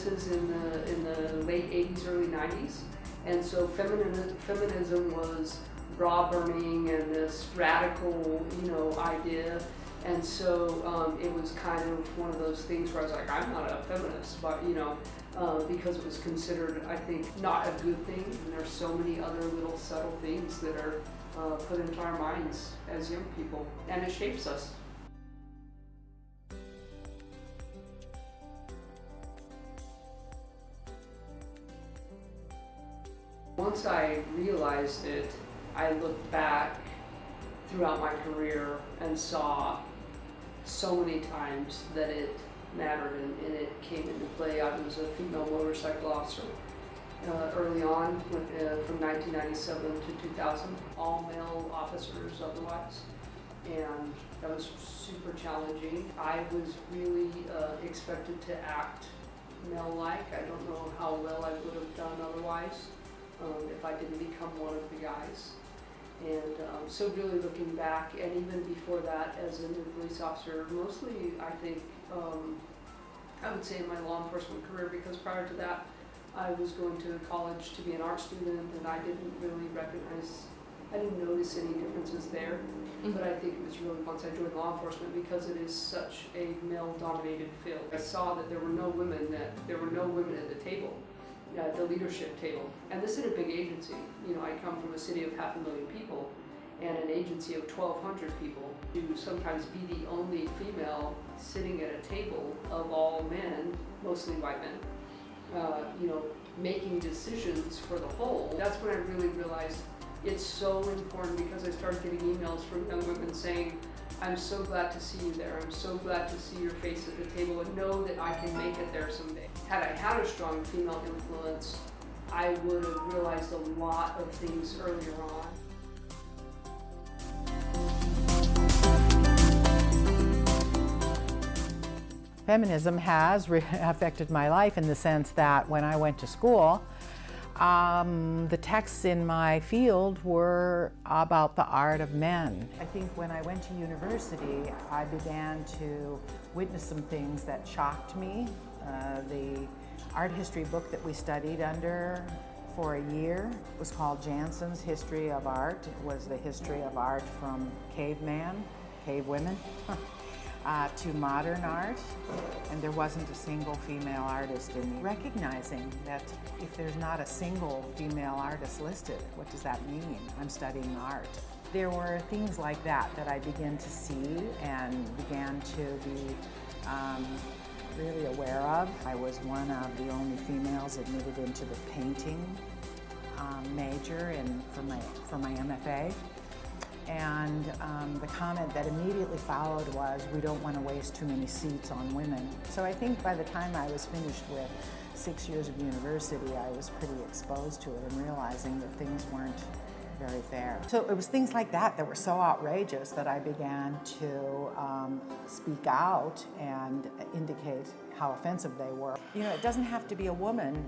is in the late 80s, early 90s, and so feminism was bra burning and this radical, idea. And so it was kind of one of those things where I was like, I'm not a feminist, but because it was considered, I think, not a good thing. And there's so many other little subtle things that are put into our minds as young people, and it shapes us. Once I realized it, I looked back throughout my career and saw so many times that it mattered and it came into play. I was a female motorcycle officer early on, from 1997 to 2000, all male officers otherwise, and that was super challenging. I was really expected to act male-like. I don't know how well I would have done otherwise if I didn't become one of the guys. And so really looking back, and even before that as a new police officer, mostly I think, I would say in my law enforcement career, because prior to that I was going to college to be an art student, and I didn't notice any differences there. Mm-hmm. But I think it was really once I joined law enforcement, because it is such a male-dominated field. I saw that there were no women at the table. The leadership table. And this is a big agency. I come from a city of 500,000 people and an agency of 1,200 people. To sometimes be the only female sitting at a table of all men, mostly white men, making decisions for the whole. That's when I really realized it's so important, because I started getting emails from young women saying, I'm so glad to see you there. I'm so glad to see your face at the table and know that I can make it there someday. Had I had a strong female influence, I would have realized a lot of things earlier on. Feminism has affected my life in the sense that when I went to school, the texts in my field were about the art of men. I think when I went to university, I began to witness some things that shocked me. The art history book that we studied under for a year was called Janssen's History of Art. It was the history of art from caveman, cave women, to modern art, and there wasn't a single female artist in me. Recognizing that if there's not a single female artist listed, what does that mean? I'm studying art. There were things like that that I began to see and began to be really aware of. I was one of the only females admitted into the painting major for my MFA. And the comment that immediately followed was, we don't want to waste too many seats on women. So I think by the time I was finished with 6 years of university, I was pretty exposed to it and realizing that things weren't very fair. So it was things like that that were so outrageous that I began to speak out and indicate how offensive they were. It doesn't have to be a woman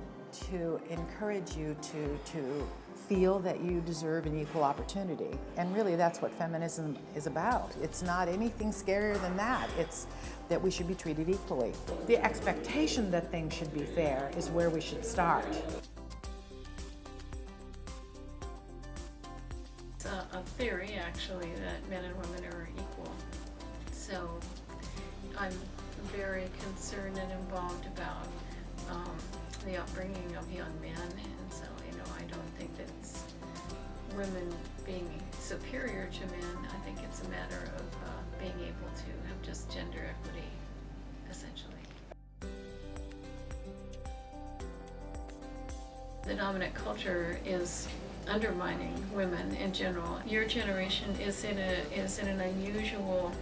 to encourage you to feel that you deserve an equal opportunity. And really that's what feminism is about. It's not anything scarier than that. It's that we should be treated equally. The expectation that things should be fair is where we should start. It's a theory, actually, that men and women are equal. So I'm very concerned and involved about the upbringing of young men, and so I don't think that it's women being superior to men. I think it's a matter of being able to have just gender equity, essentially. The dominant culture is undermining women in general. Your generation is in an unusual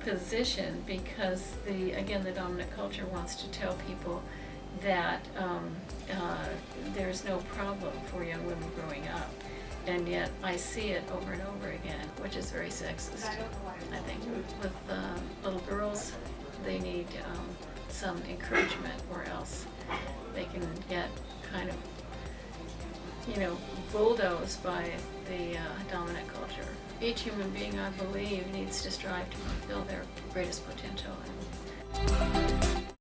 position because the dominant culture wants to tell people that there's no problem for young women growing up, and yet I see it over and over again, which is very sexist. I think with little girls, they need some encouragement, or else they can get kind of bulldozed by the dominant culture. Each human being, I believe, needs to strive to fulfill their greatest potential.